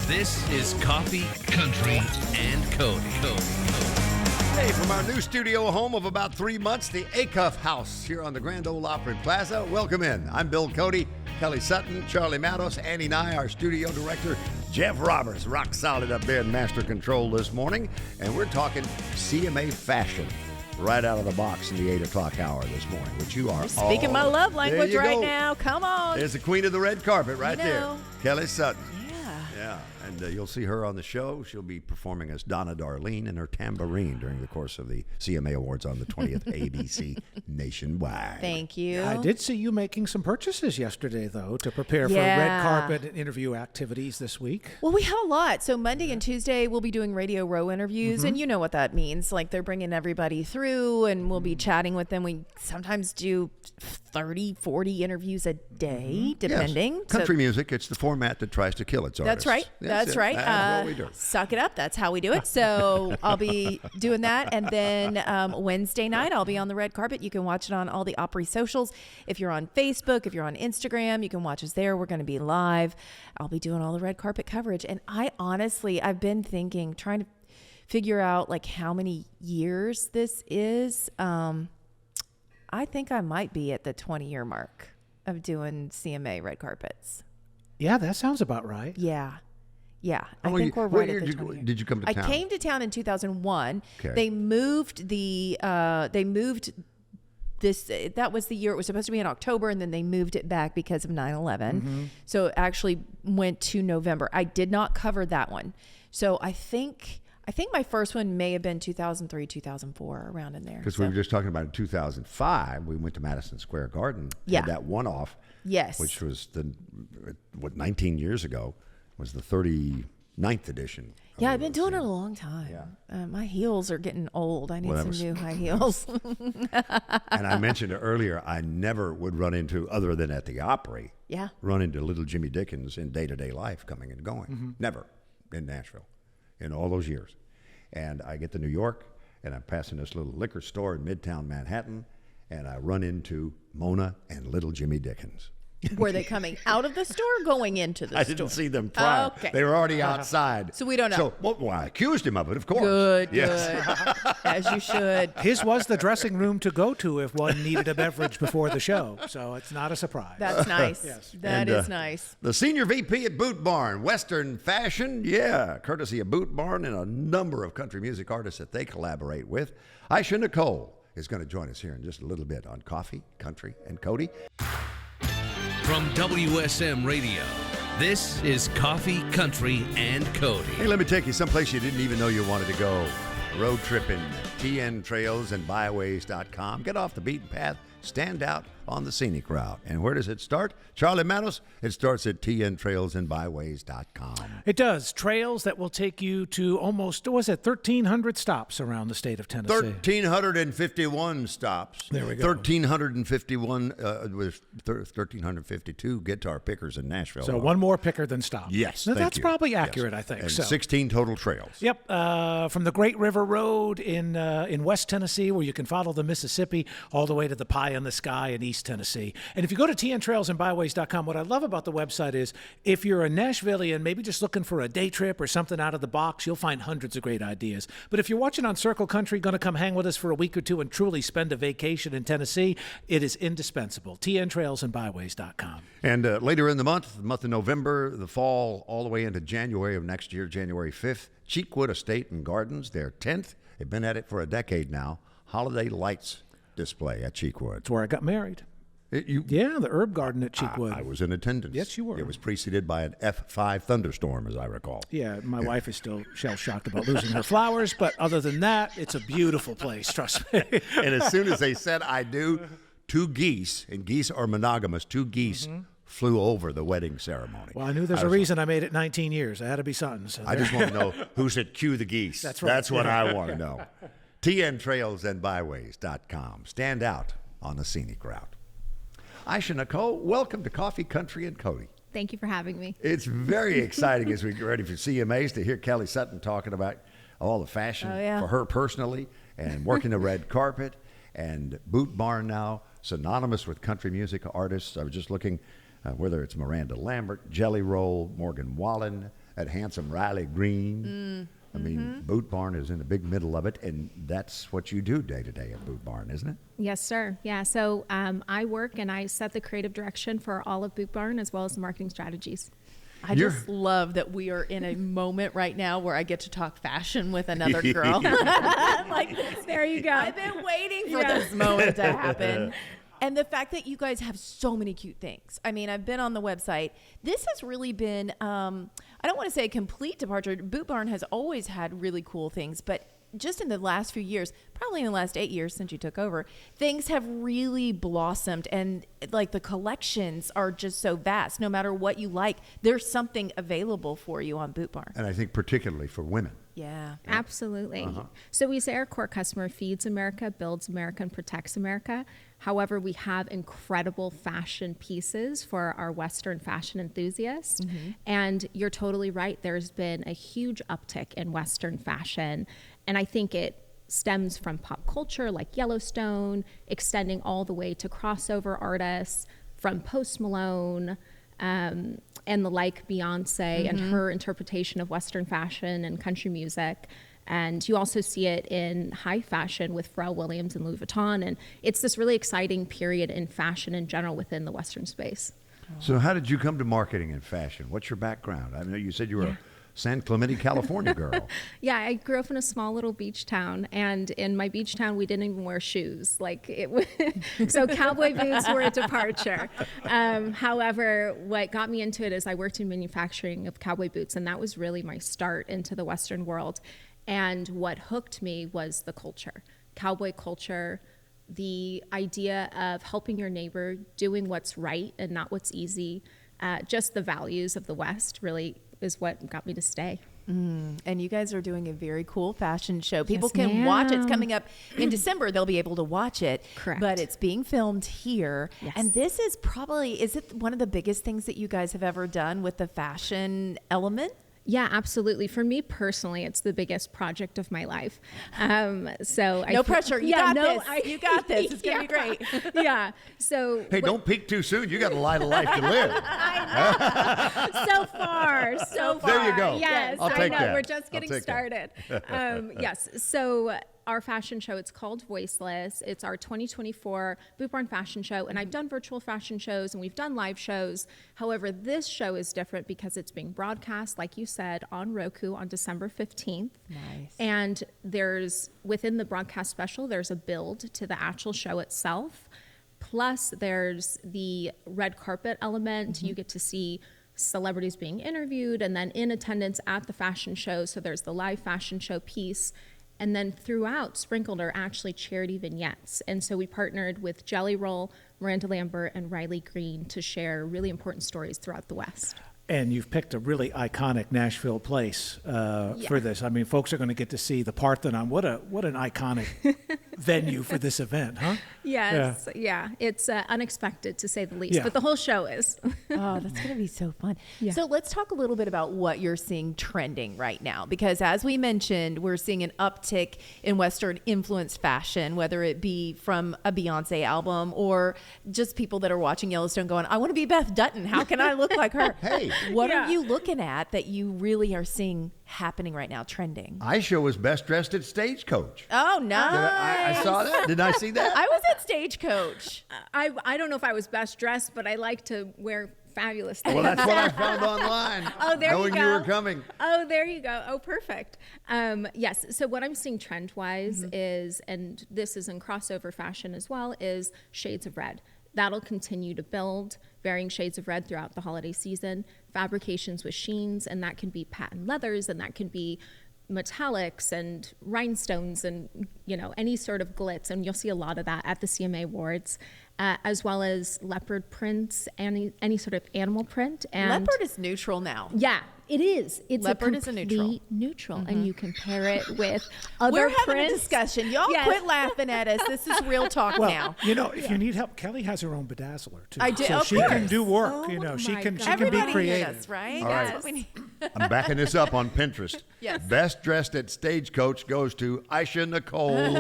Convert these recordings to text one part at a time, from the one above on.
This is Coffee, Country, and Cody. Hey, from our new studio home of about 3 months, the Acuff House here on the Grand Ole Opry Plaza. Welcome in. I'm Bill Cody, Kelly Sutton, Charlie Mattos, Annie Nye, our studio director, Jeff Roberts, rock solid up there in master control this morning. And we're talking CMA fashion right out of the box in the 8 o'clock hour this morning, which you are speaking my love language right now. Come on. There's the queen of the red carpet right there, Kelly Sutton. Yeah. And you'll see her on the show. She'll be performing as Donna Darlene in her tambourine during the course of the CMA Awards on the 20th ABC nationwide. Thank you. I did see you making some purchases yesterday, though, to prepare for red carpet and interview activities this week. Well, we had a lot. So Monday and Tuesday, we'll be doing Radio Row interviews, and you know what that means. Like, they're bringing everybody through, and we'll be chatting with them. We sometimes do 30, 40 interviews a day, depending. Yes. Country music, it's the format that tries to kill its artists. That's right. That's right. That's what we do. Suck it up. That's how we do it. So I'll be doing that. And then Wednesday night, I'll be on the red carpet. You can watch it on all the Opry socials. If you're on Facebook, if you're on Instagram, you can watch us there. We're going to be live. I'll be doing all the red carpet coverage. And I've been thinking, trying to figure out like how many years this is. I think I might be at the 20-year mark of doing CMA red carpets. Yeah, that sounds about right. Yeah. I think we're right at the 20 year. Did you come to town? I came to town in 2001. Okay. They moved this, that was the year it was supposed to be in October, and then they moved it back because of 9/11. So it actually went to November. I did not cover that one. So I think my first one may have been 2003, 2004, around in there. Because we were just talking about in 2005, we went to Madison Square Garden. Yeah. Had that one-off. Yes. Which was 19 years ago, was the 39th edition. Yeah, I've been doing it a long time. Yeah. My heels are getting old. I need some new high heels. And I mentioned earlier, I never would run into, other than at the Opry, run into little Jimmy Dickens in day-to-day life coming and going. Never in Nashville in all those years. And I get to New York, and I'm passing this little liquor store in Midtown Manhattan, and I run into Mona and little Jimmy Dickens. Were they coming out of the store or going into the store? I didn't see them prior. Okay. They were already outside. So we don't know. So I accused him of it, of course. Good. As you should. His was the dressing room to go to if one needed a beverage before the show, so it's not a surprise. That's nice. Yes. That is nice. The senior VP at Boot Barn, Western Fashion, courtesy of Boot Barn and a number of country music artists that they collaborate with. Isha Nicole is going to join us here in just a little bit on Coffee, Country, and Cody. From WSM Radio, this is Coffee, Country, and Cody. Hey, let me take you someplace you didn't even know you wanted to go. Road tripping, tntrailsandbyways.com. Get off the beaten path, stand out on the scenic route. And where does it start? Charlie Mattos, it starts at tntrailsandbyways.com. It does. Trails that will take you to almost, 1,300 stops around the state of Tennessee. 1,351 stops. There we go. 1,351 with 1,352 guitar pickers in Nashville. So one more picker than stops. Yes, now, thank that's you. probably accurate, Yes. I think. And so. 16 total trails. Yep, from the Great River Road in West Tennessee, where you can follow the Mississippi, all the way to the Pie in the Sky in East Tennessee. And if you go to tntrailsandbyways.com, what I love about the website is if you're a Nashvilleian, maybe just looking for a day trip or something out of the box, you'll find hundreds of great ideas. But if you're watching on Circle Country, going to come hang with us for a week or two and truly spend a vacation in Tennessee, it is indispensable. tntrailsandbyways.com. And later in the month of November, the fall, all the way into January of next year, January 5th, Cheekwood Estate and Gardens, their 10th. They've been at it for a decade now. Holiday lights display at Cheekwood. It's where I got married. The herb garden at Cheekwood. I was in attendance. Yes, you were. It was preceded by an F5 thunderstorm, as I recall. Yeah, my wife is still shell-shocked about losing her flowers, but other than that, it's a beautiful place, trust me. And as soon as they said I do, two geese, and geese are monogamous, two geese flew over the wedding ceremony. Well, I knew there's a reason I made it 19 years. I had to be something. So I just want to know who said cue the geese. That's right. That's what I want to know. tntrailsandbyways.com. Stand out on the scenic route. Isha Nicole, welcome to Coffee, Country, and Cody. Thank you for having me. It's very exciting as we get ready for CMAs to hear Kelly Sutton talking about all the fashion for her personally and working the red carpet and Boot Barn now, synonymous with country music artists. I was just looking whether it's Miranda Lambert, Jelly Roll, Morgan Wallen, at handsome Riley Green. I mean, Boot Barn is in the big middle of it, and that's what you do day to day at Boot Barn, isn't it? Yes, sir. Yeah. So I work and I set the creative direction for all of Boot Barn as well as the marketing strategies. I just love that we are in a moment right now where I get to talk fashion with another girl. Like, there you go. I've been waiting for this moment to happen. And the fact that you guys have so many cute things. I mean, I've been on the website. This has really been, I don't want to say a complete departure. Boot Barn has always had really cool things, but just in the last few years, probably in the last 8 years since you took over, things have really blossomed, and like the collections are just so vast. No matter what you like, there's something available for you on Boot Barn. And I think particularly for women. Yeah. Absolutely. So we say our core customer feeds America, builds America, and protects America. However, we have incredible fashion pieces for our Western fashion enthusiasts. And you're totally right. There's been a huge uptick in Western fashion. And I think it stems from pop culture like Yellowstone, extending all the way to crossover artists from Post Malone, and the like, Beyonce and her interpretation of Western fashion and country music. And you also see it in high fashion with Pharrell Williams and Louis Vuitton. And it's this really exciting period in fashion in general within the Western space. So how did you come to marketing and fashion? What's your background? I know you said you were a San Clemente, California girl. Yeah, I grew up in a small little beach town, and in my beach town, we didn't even wear shoes. Like it was, so cowboy boots were a departure. However, what got me into it is I worked in manufacturing of cowboy boots, and that was really my start into the Western world. And what hooked me was the culture, cowboy culture, the idea of helping your neighbor, doing what's right and not what's easy. Just the values of the West really is what got me to stay. And you guys are doing a very cool fashion show. People can watch it. It's coming up in December. They'll be able to watch it. Correct. But it's being filmed here. Yes. And this is probably, is it one of the biggest things that you guys have ever done with the fashion element? Yeah, absolutely. For me personally, it's the biggest project of my life. So No pressure. You got this. You got this. It's going to be great. Yeah. So Hey, don't peak too soon. You got a lot of life to live. so far. There you go. Yes, I'll I take know. that. We're just I'll getting take that. started. Yes. So our fashion show, it's called Voiceless. It's our 2024 Boot Barn fashion show. And I've done virtual fashion shows and we've done live shows. However, this show is different because it's being broadcast, like you said, on Roku on December 15th. Nice. And there's, within the broadcast special, there's a build to the actual show itself. Plus, there's the red carpet element. You get to see celebrities being interviewed and then in attendance at the fashion show. So there's the live fashion show piece. And then throughout, sprinkled are actually charity vignettes. And so we partnered with Jelly Roll, Miranda Lambert, and Riley Green to share really important stories throughout the West. And you've picked a really iconic Nashville place for this. I mean, folks are going to get to see the Parthenon. What an iconic venue for this event, huh? Yes, yeah. It's unexpected to say the least, Yeah. but the whole show is. Oh, that's going to be so fun. Yeah. So let's talk a little bit about what you're seeing trending right now, because as we mentioned, we're seeing an uptick in Western influenced fashion, whether it be from a Beyonce album or just people that are watching Yellowstone going, I want to be Beth Dutton. How can I look like her? Hey. What Yeah. are you looking at that you really are seeing happening right now, trending? Isha was best dressed at Stagecoach. Oh, nice. I saw that. Did I see that? I was at Stagecoach. I don't know if I was best dressed, but I like to wear fabulous things. Well, that's what I found online. Oh, there knowing you go. you were coming. Oh, there you go. Oh, perfect. Yes. So what I'm seeing trend-wise is, and this is in crossover fashion as well, is shades of red. That'll continue to build, varying shades of red throughout the holiday season, fabrications with sheens, and that can be patent leathers, and that can be metallics and rhinestones and, you know, any sort of glitz. And you'll see a lot of that at the CMA Awards, as well as leopard prints, any sort of animal print. And Leopard is neutral now. yeah, it is. It's Leopard a is a complete neutral. and you can pair it with other We're having prints. a discussion. Y'all Yes. quit laughing at us. This is real talk Well, now. you know, if you need help, Kelly has her own bedazzler too. I do, so of she can course. do work. Oh you know, she my can God. she can be Everybody creative. needs us, right? All That's right. what we need. I'm backing this up on Pinterest. Yes. Best dressed at Stagecoach goes to Isha Nicole.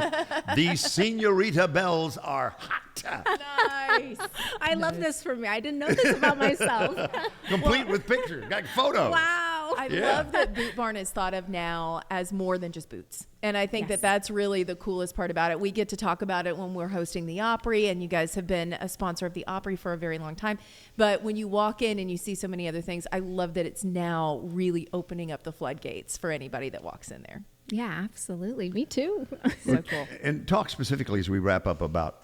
These Senorita bells are hot. Nice. I love this for me. I didn't know this about myself. Complete with picture. Got photos. Wow. I love that Boot Barn is thought of now as more than just boots. And I think that that's really the coolest part about it. We get to talk about it when we're hosting the Opry, and you guys have been a sponsor of the Opry for a very long time. But when you walk in and you see so many other things, I love that it's now really opening up the floodgates for anybody that walks in there. Yeah, absolutely. Me too. So cool. And talk specifically as we wrap up about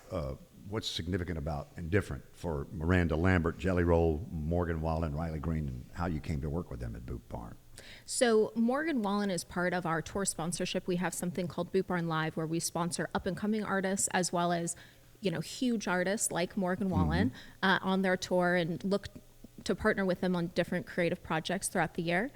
what's significant about and different for Miranda Lambert, Jelly Roll, Morgan Wallen, Riley Green, and how you came to work with them at Boot Barn. So Morgan Wallen is part of our tour sponsorship. We have something called Boot Barn Live, where we sponsor up and coming artists as well as, huge artists like Morgan Wallen on their tour, and look to partner with them on different creative projects throughout the year.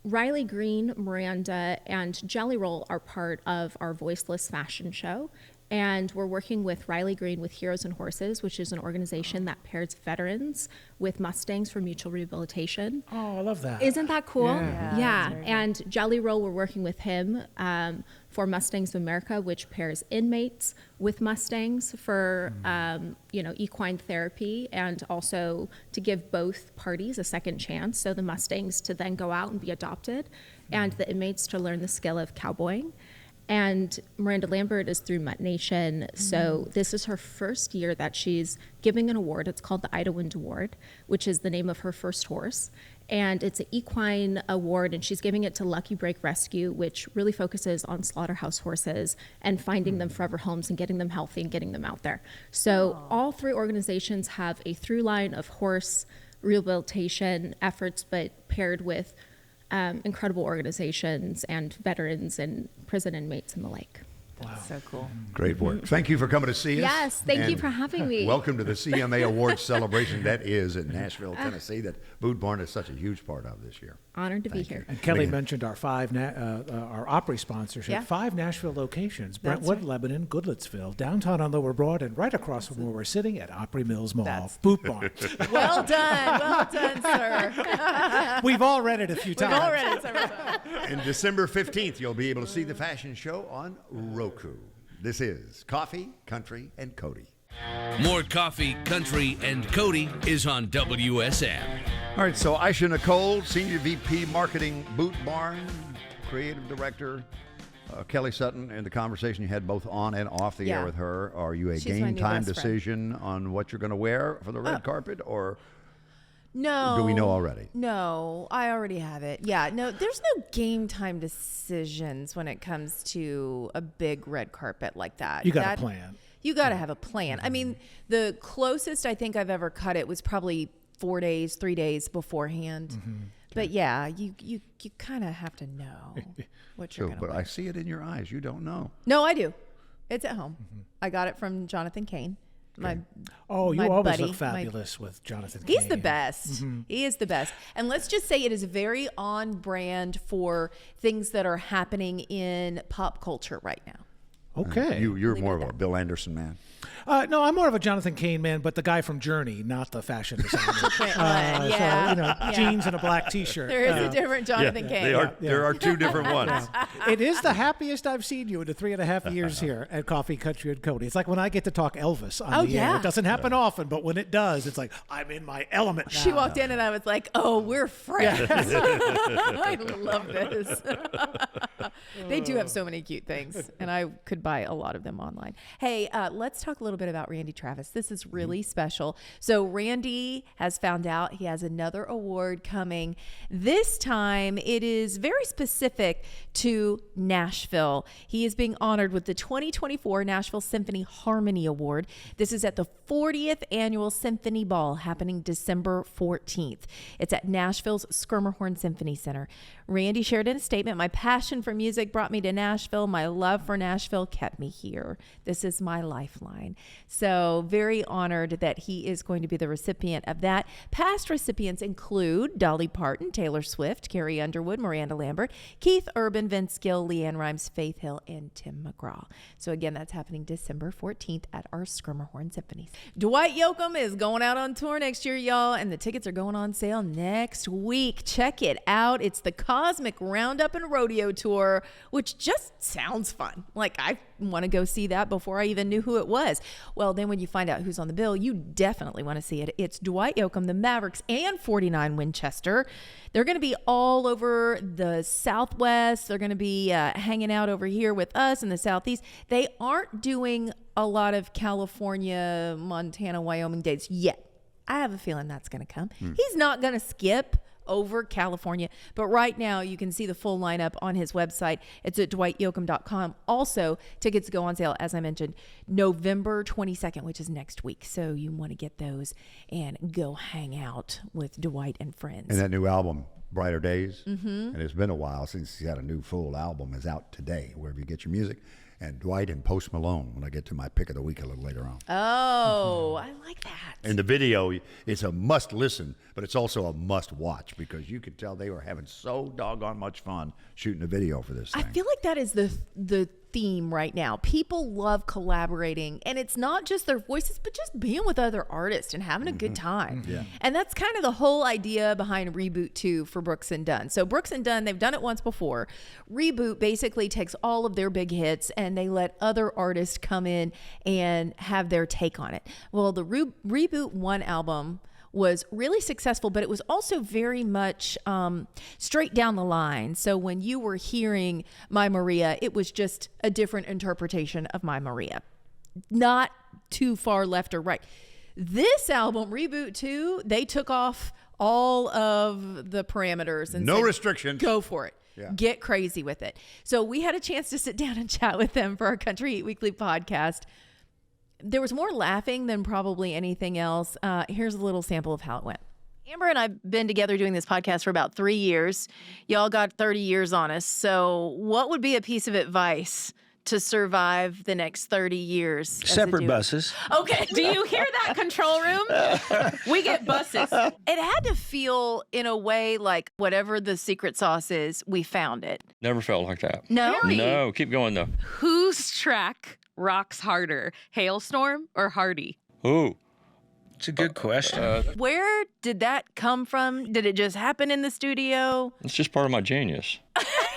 Riley Green, Miranda, and Jelly Roll are part of our Voiceless fashion show. And we're working with Riley Green with Heroes and Horses, which is an organization that pairs veterans with Mustangs for mutual rehabilitation. Oh, I love that. Isn't that cool? Yeah. And Jelly Roll, we're working with him for Mustangs of America, which pairs inmates with Mustangs for, equine therapy, and also to give both parties a second chance. So the Mustangs to then go out and be adopted, and the inmates to learn the skill of cowboying. And Miranda Lambert is through Mutt Nation. So this is her first year that she's giving an award. It's called the Ida Wind Award, which is the name of her first horse. And it's an equine award, and she's giving it to Lucky Break Rescue, which really focuses on slaughterhouse horses and finding them forever homes and getting them healthy and getting them out there. So all three organizations have a through line of horse rehabilitation efforts, but paired with incredible organizations and veterans and prison inmates and the like. Wow. So cool. Great work. Thank you for coming to see us. Yes, thank you for having me. Welcome to the CMA Awards celebration that is in Nashville, Tennessee, that Boot Barn is such a huge part of this year. Honored to be here. And Kelly mentioned our our Opry sponsorship. Yeah. 5 Nashville locations: Brentwood, right. Lebanon, Goodlettsville, downtown on Lower Broad, and right across from where we're sitting at Opry Mills Mall. That's- Boot Barn. Well done, sir. We've all read it a few times. We've all read it several times. And December 15th, you'll be able to see the fashion show on Roku. This is Coffee, Country, and Cody. More Coffee, Country, and Cody is on WSM. All right, so Isha Nicole, Senior VP Marketing, Boot Barn, Creative Director, Kelly Sutton, and the conversation you had both on and off the air with her. Are you a She's my game new time best friend. decision on what you're going to wear for the red carpet, or No. do we know already? No, I already have it. Yeah, no, there's no game time decisions when it comes to a big red carpet like that. You got a plan. You got to have a plan. I mean, the closest I think I've ever cut it was probably 3 days beforehand. But yeah, you kind of have to know what you're going to But wear. I see it in your eyes. You don't know. No, I do. It's at home. I got it from Jonathan Kane. My Oh, you my always buddy, look fabulous with Jonathan He's Kane. the best. He is the best. And let's just say it is very on brand for things that are happening in pop culture right now. Okay. You're more of a Bill Anderson man. No, I'm more of a Jonathan Kane man, but the guy from Journey, not the fashion designer. Yeah. So, jeans and a black T-shirt. There is a different Jonathan Kane. There are two different ones. It is the happiest I've seen you in the 3.5 years here at Coffee, Country, and Cody. It's like when I get to talk Elvis on the air. yeah. It doesn't happen often, but when it does, it's like, I'm in my element now. She walked in and I was like, oh, we're friends. I love this. They do have so many cute things, and I could buy a lot of them online. Hey, let's talk a little bit about Randy Travis. This is really special. So Randy has found out he has another award coming. This time it is very specific to Nashville. He is being honored with the 2024 Nashville Symphony Harmony Award. This is at the 40th Annual Symphony Ball happening December 14th. It's at Nashville's Schermerhorn Symphony Center. Randy shared in a statement, "My passion for music brought me to Nashville. My love for Nashville kept me here. This is my lifeline." So very honored that he is going to be the recipient of that. Past recipients include Dolly Parton, Taylor Swift, Carrie Underwood, Miranda Lambert, Keith Urban, Vince Gill, Leanne Rimes, Faith Hill, and Tim McGraw. So again, that's happening December 14th at our Schermerhorn Symphony. Dwight Yoakam is going out on tour next year, y'all, and the tickets are going on sale next week. Check it out. It's the Cosmic Roundup and Rodeo Tour, which just sounds fun. Like, I want to go see that before I even knew who it was. Well, then when you find out who's on the bill, you definitely want to see it. It's Dwight Yoakam, the Mavericks, and 49 Winchester. They're going to be all over the Southwest. They're going to be hanging out over here with us in the Southeast. They aren't doing a lot of California, Montana, Wyoming dates yet. I have a feeling that's going to come. He's not going to skip over California, but right now you can see the full lineup on his website. It's at dwightyoakam.com. Also, tickets go on sale, as I mentioned, November 22nd, which is next week. So you want to get those and go hang out with Dwight and friends. And that new album, Brighter Days, and it's been a while since he had a new full album, is out today, wherever you get your music. And Dwight and Post Malone, when I get to my pick of the week a little later on. Oh, I like that. And the video, it's a must listen, but it's also a must watch, because you could tell they were having so doggone much fun shooting a video for this thing. I feel like that is the theme right now. People love collaborating, and it's not just their voices, but just being with other artists and having a good time. Yeah. And that's kind of the whole idea behind Reboot 2 for Brooks and Dunn. So Brooks and Dunn, they've done it once before. Reboot basically takes all of their big hits and they let other artists come in and have their take on it. Well, the Reboot 1 album was really successful, but it was also very much straight down the line. So when you were hearing My Maria, it was just a different interpretation of My Maria. Not too far left or right. This album, Reboot 2, they took off all of the parameters and no said, restrictions. Go for it. Yeah. Get crazy with it. So we had a chance to sit down and chat with them for our Country Eat Weekly podcast. There was more laughing than probably anything else. Here's a little sample of how it went. Amber and I've been together doing this podcast for about 3 years. Y'all got 30 years on us. So what would be a piece of advice to survive the next 30 years? Separate buses. Okay. Do you hear that, control room? We get buses. It had to feel in a way like whatever the secret sauce is, we found it. Never felt like that. No? No, keep going though. Whose track rocks harder, Hailstorm or Hardy? Ooh, it's a good question. Where did that come from? Did it just happen in the studio? It's just part of my genius.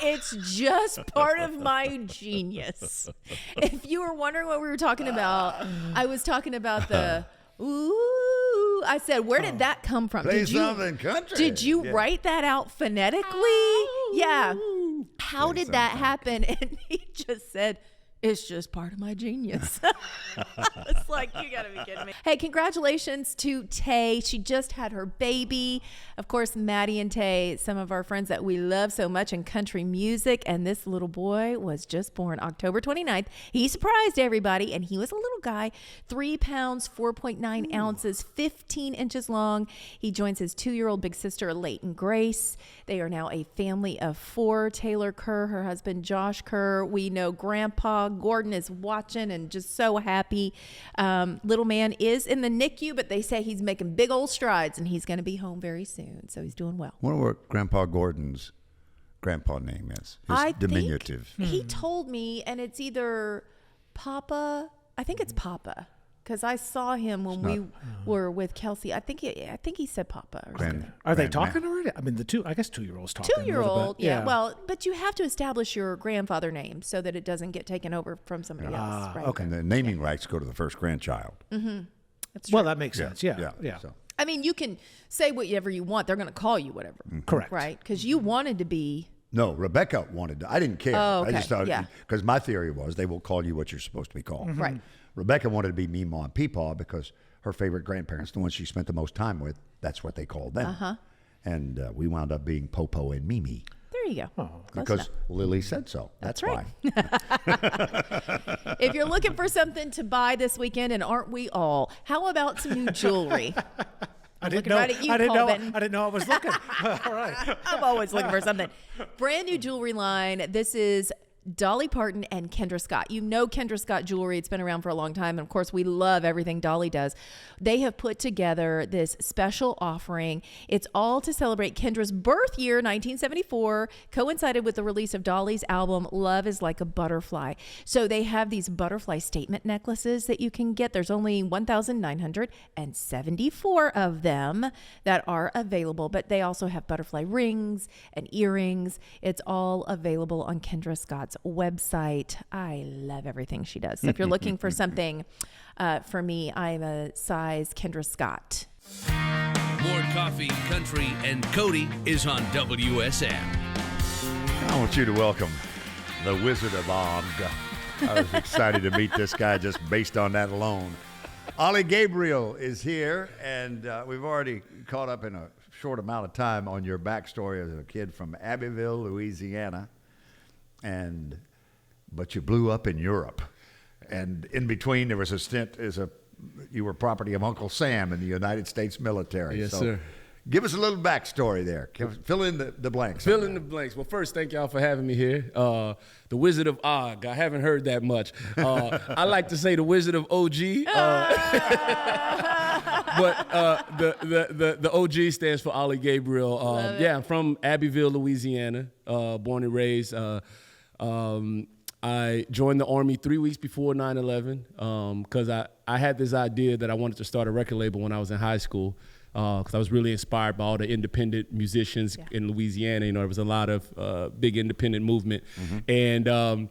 It's just part of my genius. If you were wondering what we were talking about, I was talking about the ooh. I said, where did that come from? Play something country. Did you write that out phonetically? Yeah. How did that happen? And he just said, it's just part of my genius. It's like, you gotta be kidding me. Hey, congratulations to Tay. She just had her baby. Of course, Maddie and Tay, some of our friends that we love so much in country music. And this little boy was just born October 29th. He surprised everybody, and he was a little guy, 3 pounds, 4.9 ounces, 15 inches long. He joins his 2-year-old big sister, Leighton Grace. They are now a family of 4. Taylor Kerr, her husband, Josh Kerr. We know Grandpa Gordon is watching and just so happy. Little man is in the NICU, but they say he's making big old strides and he's going to be home very soon. So he's doing well. I wonder what Grandpa Gordon's grandpa name is. His diminutive. He told me, and it's either Papa. I think it's Papa. Because I saw him when we were with Kelsey. I think he said Papa. Or something. Are they talking already? I mean, I guess 2-year-olds talking. 2-year-old, yeah. Well, but you have to establish your grandfather name so that it doesn't get taken over from somebody else. Right? Okay. And the naming rights go to the first grandchild. Mm-hmm. That's true. Well, that makes sense. Yeah. So. I mean, you can say whatever you want. They're going to call you whatever. Correct. Right? Because you wanted to be. No, Rebecca wanted to. I didn't care. Oh, okay. I just thought, Yeah. because my theory was they will call you what you're supposed to be called. Right. Rebecca wanted to be Meemaw and Peepaw because her favorite grandparents, the ones she spent the most time with, that's what they called them. Uh-huh. And we wound up being Popo and Mimi. There you go. Oh, Because Lily said so. That's right. why. If you're looking for something to buy this weekend, and aren't we all, how about some new jewelry? I didn't Looking know. right at you, I didn't know. Colvin. I didn't know I was looking. All right. I'm always looking for something. Brand new jewelry line. This is Dolly Parton and Kendra Scott. You know Kendra Scott jewelry. It's been around for a long time. And of course, we love everything Dolly does. They have put together this special offering. It's all to celebrate Kendra's birth year, 1974, coincided with the release of Dolly's album, Love is Like a Butterfly. So they have these butterfly statement necklaces that you can get. There's only 1,974 of them that are available, but they also have butterfly rings and earrings. It's all available on Kendra Scott's Awards website. I love everything she does. So if you're looking for something, for me, I'm a size Kendra Scott. More coffee, country, and Cody is on WSM. I want you to welcome the Wizard of Og. I was excited to meet this guy just based on that alone. Ollie Gabriel is here, and we've already caught up in a short amount of time on your backstory as a kid from Abbeville, Louisiana, but you blew up in Europe, and in between there was a stint you were property of Uncle Sam in the United States military. Yes, so sir. Give us a little backstory there. Fill in the blanks. Fill in the blanks. Well, first, thank y'all for having me here. The Wizard of Og. I haven't heard that much. I like to say the Wizard of OG. But the OG stands for Ollie Gabriel. I'm from Abbeville, Louisiana, born and raised. I joined the Army 3 weeks before 9/11 because I had this idea that I wanted to start a record label when I was in high school. Because I was really inspired by all the independent musicians in Louisiana. You know, there was a lot of big independent movement. And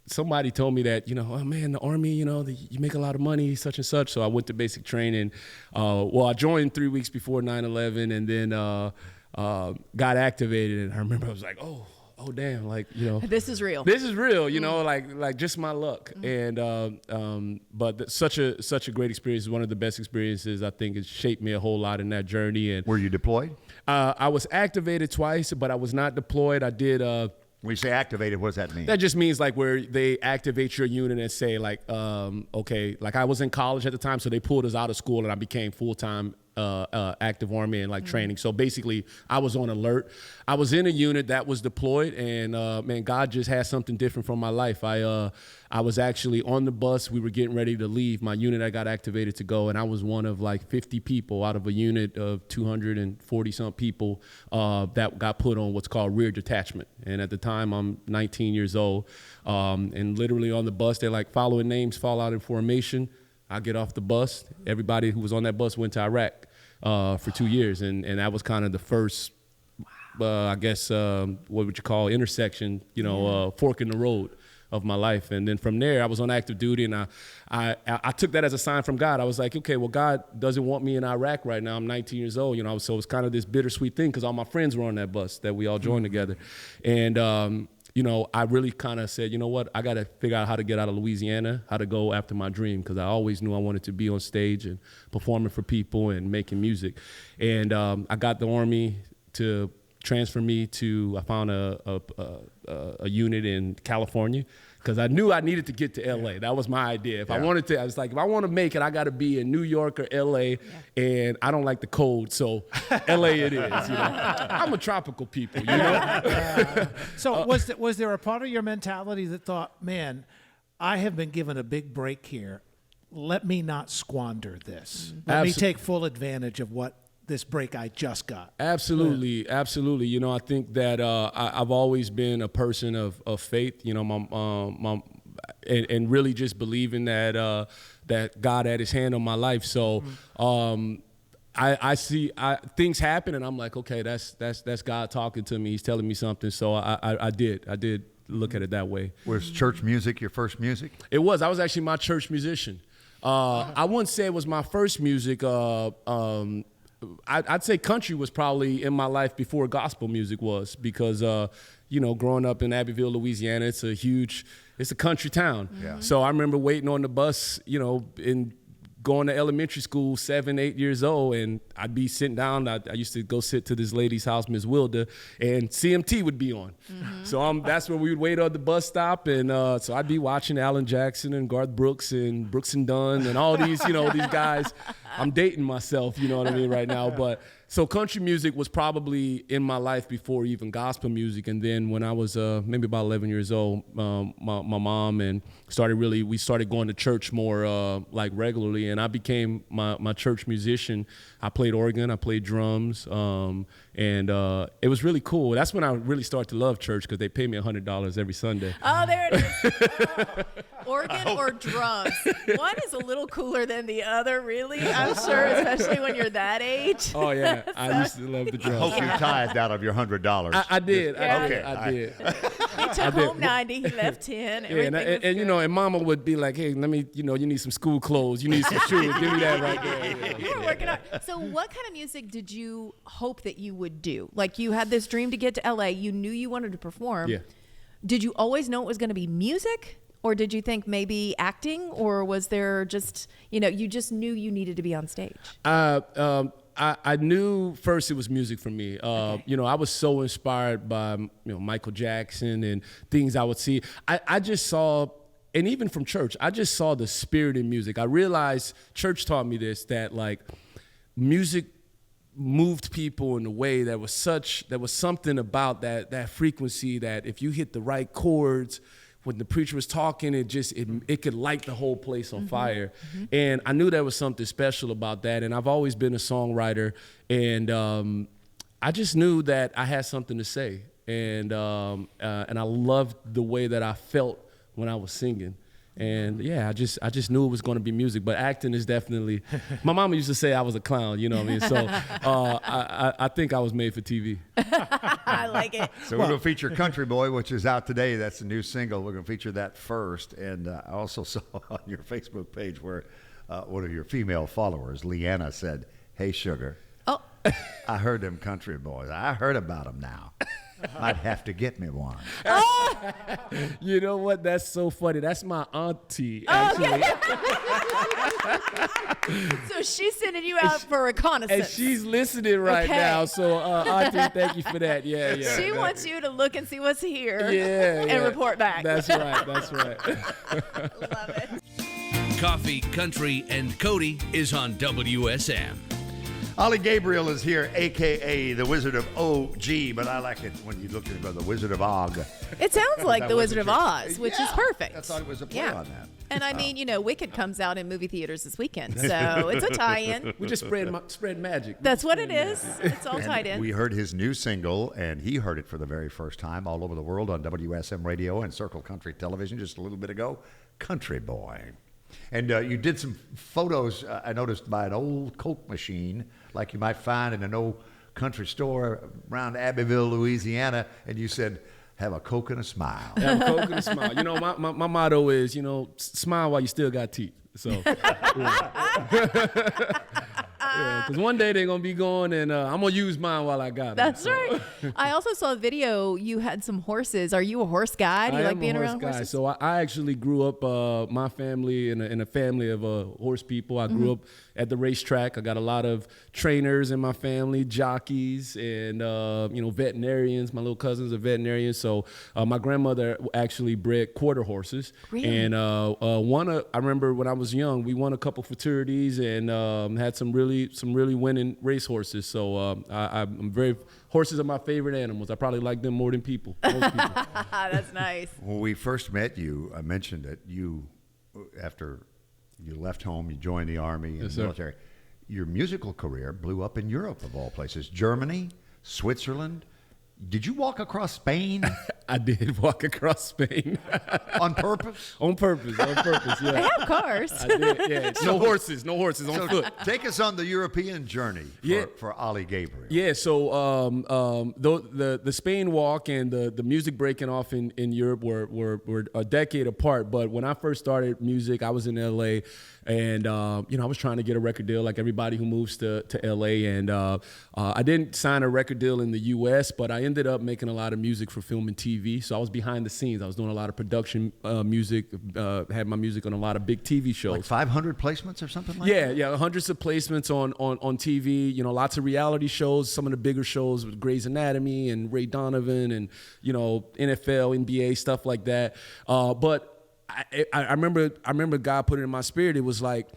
somebody told me that, oh man, the Army, you make a lot of money, such and such. So I went to basic training. I joined 3 weeks before 9/11 and then got activated. And I remember I was like, oh damn, this is real. This is real, like just my luck. And but such a great experience. One of the best experiences. I think it shaped me a whole lot in that journey. And Were you deployed? I was activated twice, but I was not deployed. I did. When you say activated, what does that mean? That just means like where they activate your unit and say like, okay, like I was in college at the time, so they pulled us out of school and I became full-time active Army and like training. So basically I was on alert. I was in a unit that was deployed and man, God just had something different from my life. I was actually on the bus. We were getting ready to leave. My unit, I got activated to go, and I was one of like 50 people out of a unit of 240 some people that got put on what's called rear detachment. And at the time I'm 19 years old. And literally on the bus, they're like following names, fall out in formation. I get off the bus. Everybody who was on that bus went to Iraq for 2 years. And that was kind of the first, I guess, what would you call intersection, fork in the road of my life. And then from there, I was on active duty, and I took that as a sign from God. I was like, okay, well, God doesn't want me in Iraq right now. I'm 19 years old, so it's kind of this bittersweet thing because all my friends were on that bus that we all joined together. And, I really kind of said, you know what, I got to figure out how to get out of Louisiana, how to go after my dream, because I always knew I wanted to be on stage and performing for people and making music. And I got the Army to transfer me to, I found a unit in California because I knew I needed to get to LA. That was my idea. If I wanted to, I was like, if I want to make it, I got to be in New York or LA, and I don't like the cold, so LA it is. I'm a tropical people, So was there a part of your mentality that thought, man, I have been given a big break here. Let me not squander this. Let me take full advantage of this break I just got. Absolutely. I think that I've always been a person of faith. And really just believing that that God had His hand on my life. So I see things happen, and I'm like, okay, that's God talking to me. He's telling me something. So I did look at it that way. Was church music your first music? It was. I was actually my church musician. I wouldn't say it was my first music. I'd say country was probably in my life before gospel music was, because growing up in Abbeville, Louisiana, it's a country town. Yeah. So I remember waiting on the bus, and going to elementary school, 7, 8 years old, and I'd be sitting down. I used to go sit to this lady's house, Ms. Wilda, and CMT would be on. So that's where we would wait on the bus stop, and so I'd be watching Alan Jackson and Garth Brooks and Brooks and Dunn and all these, these guys. I'm dating myself, you know what I mean, right now. But so country music was probably in my life before even gospel music. And then when I was maybe about 11 years old, my mom and we started going to church more like regularly, and I became my church musician. I played organ, I played drums, and it was really cool. That's when I really started to love church, because they pay me $100 every Sunday. Oh, there it is. Organ or drums. One is a little cooler than the other, really, I'm sure, especially when you're that age. Oh, yeah. Yeah, I used to love the drums. Hope you tithed out of your $100. I did. Okay, I did. He took home 90, he left 10. Yeah, and you know, and Mama would be like, "Hey, let me, you know, you need some school clothes, you need some shoes, give me that right there." You were working hard. So what kind of music did you hope that you would do? Like, you had this dream to get to LA. You knew you wanted to perform. Yeah. Did you always know it was going to be music? Or did you think maybe acting? Or was there just, you know, you just knew you needed to be on stage? I knew first it was music for me. You know, I was so inspired by, you know, Michael Jackson and things I would see. I just saw, and even from church, I just saw the spirit in music. I realized, church taught me this, that like music moved people in a way that was something about that frequency, that if you hit the right chords, when the preacher was talking, it could light the whole place on fire. And I knew there was something special about that. And I've always been a songwriter, and I just knew that I had something to say. And I loved the way that I felt when I was singing. And yeah, I just knew it was going to be music, but acting is definitely. My mama used to say I was a clown, you know what I mean? So I think I was made for TV. I like it. So we're going to feature Country Boy, which is out today. That's a new single. We're going to feature that first. And I also saw on your Facebook page where one of your female followers, Leanna, said, "Hey, sugar, Oh, I heard them country boys. I heard about them now. Might have to get me one." You know what? That's so funny. That's my auntie, actually. so she's sending you out for reconnaissance. And she's listening right now. So, auntie, thank you for that. Yeah. She wants you to look and see what's here. And report back. That's right. Love it. Coffee, Country, and Cody is on WSM. Ollie Gabriel is here, a.k.a. the Wizard of OG, but I like it when you look at the Wizard of Og. It sounds like That the wasn't Wizard of your- Oz, which is Yeah, perfect. I thought it was a play on that. And I mean, you know, Wicked comes out in movie theaters this weekend, so it's a tie-in. We just spread magic. That's what it is. It's all tied in. We heard his new single, and he heard it for the very first time all over the world on WSM Radio and Circle Country Television just a little bit ago, Country Boy. And you did some photos, I noticed, by an old Coke machine, like you might find in an old country store around Abbeville, Louisiana, and you said, "Have a Coke and a smile." Have a Coke and a smile. You know, my motto is, you know, smile while you still got teeth. So, because one day they're going to be gone, and I'm going to use mine while I got them. That's right. I also saw a video. You had some horses. Are you a horse guy? Do you like being around horses? So I actually grew up, my family, in a family of horse people. I grew up at the racetrack. I got a lot of trainers in my family, jockeys, and you know, veterinarians. My little cousins are veterinarians. So my grandmother actually bred quarter horses. Really? And I remember when I was young, we won a couple fraternities and had some really winning race horses. So I'm horses are my favorite animals. I probably like them more than people. Most people. That's nice. When we first met you, I mentioned that after you left home, you joined the Army and Yes, the military. Your musical career blew up in Europe, of all places. Germany, Switzerland. Did you walk across Spain? I did walk across Spain. On purpose? On purpose, yeah. They have cars. I did, yeah. No horses on foot. Take us on the European journey for Ollie Gabriel. Yeah, so the Spain walk and the music breaking off in Europe were a decade apart. But when I first started music, I was in LA, and you know, I was trying to get a record deal like everybody who moves to LA. And I didn't sign a record deal in the US, but I ended up making a lot of music for film and TV. So I was behind the scenes. I was doing a lot of production music, had my music on a lot of big TV shows. Like 500 placements or something like that? Yeah, hundreds of placements on TV, you know, lots of reality shows, some of the bigger shows with Grey's Anatomy and Ray Donovan and, you know, NFL, NBA, stuff like that. But I remember God put it in my spirit. It was like,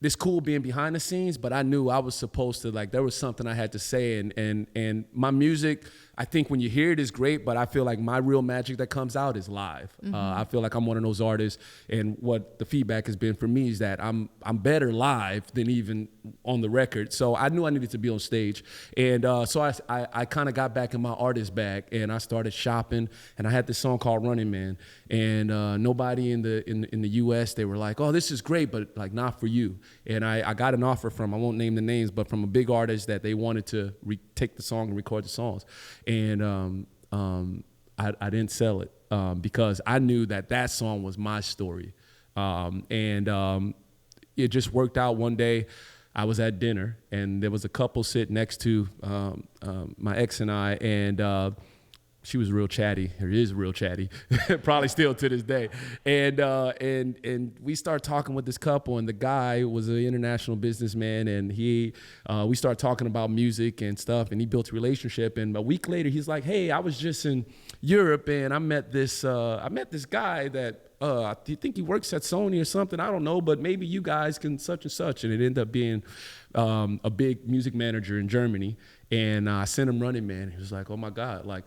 it's cool being behind the scenes, but I knew I was supposed to, like, there was something I had to say, and my music, I think when you hear it is great, but I feel like my real magic that comes out is live. I feel like I'm one of those artists, and what the feedback has been for me is that I'm better live than even on the record. So I knew I needed to be on stage, and so I kind of got back in my artist bag, and I started shopping, and I had this song called Running Man, and nobody in the U.S., they were like, oh, this is great, but like not for you. And I got an offer from, I won't name the names, but from a big artist that they wanted to take the song and record the songs. And I didn't sell it because I knew that song was my story. And it just worked out one day. I was at dinner, and there was a couple sitting next to my ex and I, and she was real chatty, or is real chatty, probably still to this day. And we started talking with this couple, and the guy was an international businessman, and we started talking about music and stuff, and he built a relationship. And a week later, he's like, "Hey, I was just in Europe, and I met this guy that do you think he works at Sony or something? I don't know, but maybe you guys can such and such." And it ended up being a big music manager in Germany. And I sent him Running Man. He was like, "Oh my God, like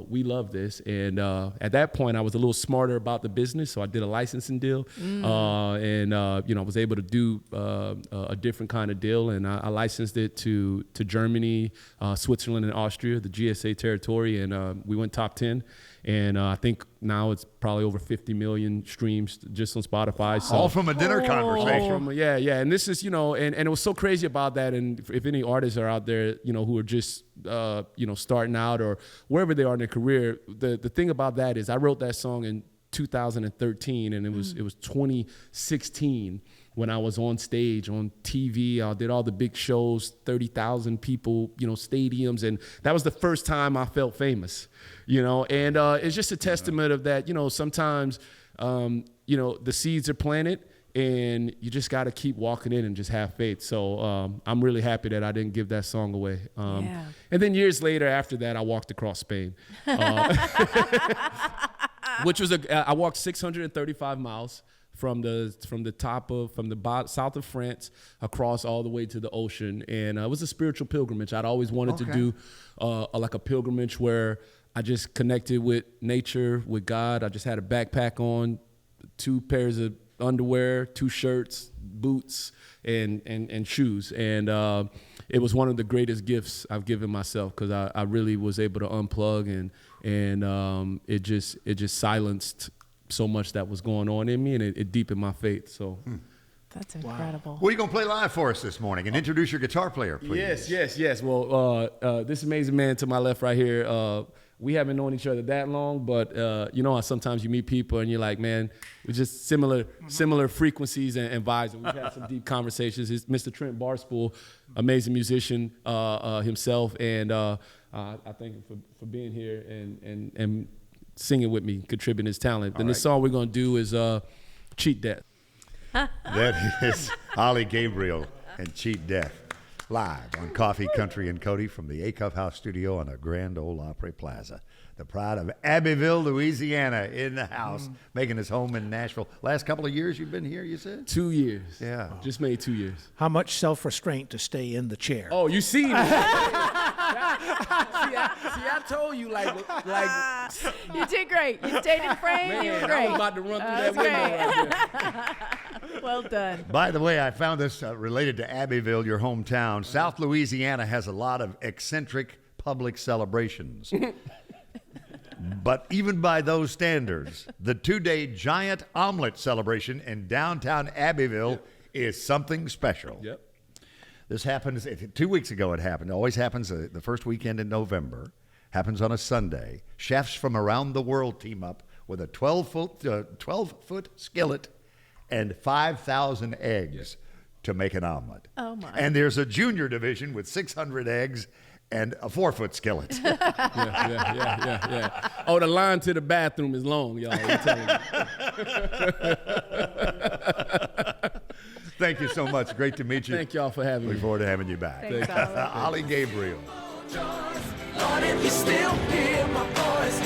we love this." And at that point, I was a little smarter about the business, so I did a licensing deal, and I was able to do a different kind of deal, and I licensed it to Germany, Switzerland, and Austria, the GSA territory, and we went top 10. And I think now it's probably over 50 million streams just on Spotify. So all from a dinner conversation. Yeah. And this is, and it was so crazy about that. And if any artists are out there, who are just, starting out or wherever they are in their career, the thing about that is I wrote that song in 2013, and it was 2016 when I was on stage, on TV. I did all the big shows, 30,000 people, stadiums, and that was the first time I felt famous, and it's just a testament of that, sometimes, the seeds are planted, and you just got to keep walking in and just have faith. So I'm really happy that I didn't give that song away. And then years later after that, I walked across Spain, which was I walked 635 miles from the south of France across all the way to the ocean, and it was a spiritual pilgrimage. I'd always wanted to do like a pilgrimage where I just connected with nature, with God. I just had a backpack on, 2 pairs of underwear, 2 shirts, boots, and shoes, and it was one of the greatest gifts I've given myself, because I really was able to unplug, and it just silenced so much that was going on in me, and it deepened my faith. So that's incredible. What are you going to play live for us this morning? And introduce your guitar player, please. Yes. Well, this amazing man to my left right here, we haven't known each other that long, but how sometimes you meet people and you're like, man, we're just similar frequencies and vibes, and we've had some deep conversations. It's Mr. Trent Barstool, amazing musician himself, and I thank him for being here and singing with me, contributing his talent. Then the song we're going to do is Cheat Death. That is Ollie Gabriel and Cheat Death, live on Coffee, Country, and Cody from the Acuff House studio on the Grand Ole Opry Plaza. The pride of Abbeville, Louisiana, in the house, making his home in Nashville. Last couple of years you've been here, you said? 2 years. Yeah. Just made 2 years. How much self-restraint to stay in the chair? Oh, you see me. I told you, like You did great. You stayed in frame. man, You were great. I was about to run through that window right there. Well done. By the way, I found this related to Abbeville, your hometown. South Louisiana has a lot of eccentric public celebrations. But even by those standards, the 2-day giant omelet celebration in downtown Abbeville is something special. Yep. This happens 2 weeks ago. It happened. It always happens the first weekend in November. Happens on a Sunday. Chefs from around the world team up with a 12-foot skillet and 5,000 eggs to make an omelet. Oh my! And there's a junior division with 600 eggs and a 4-foot skillet. Yeah. Oh, the line to the bathroom is long, y'all. I'm telling you. Thank you so much. Great to meet you. Thank y'all for having me. Look forward to having you back. Thanks, Ollie. Ollie Gabriel. Lord, if you still hear my voice,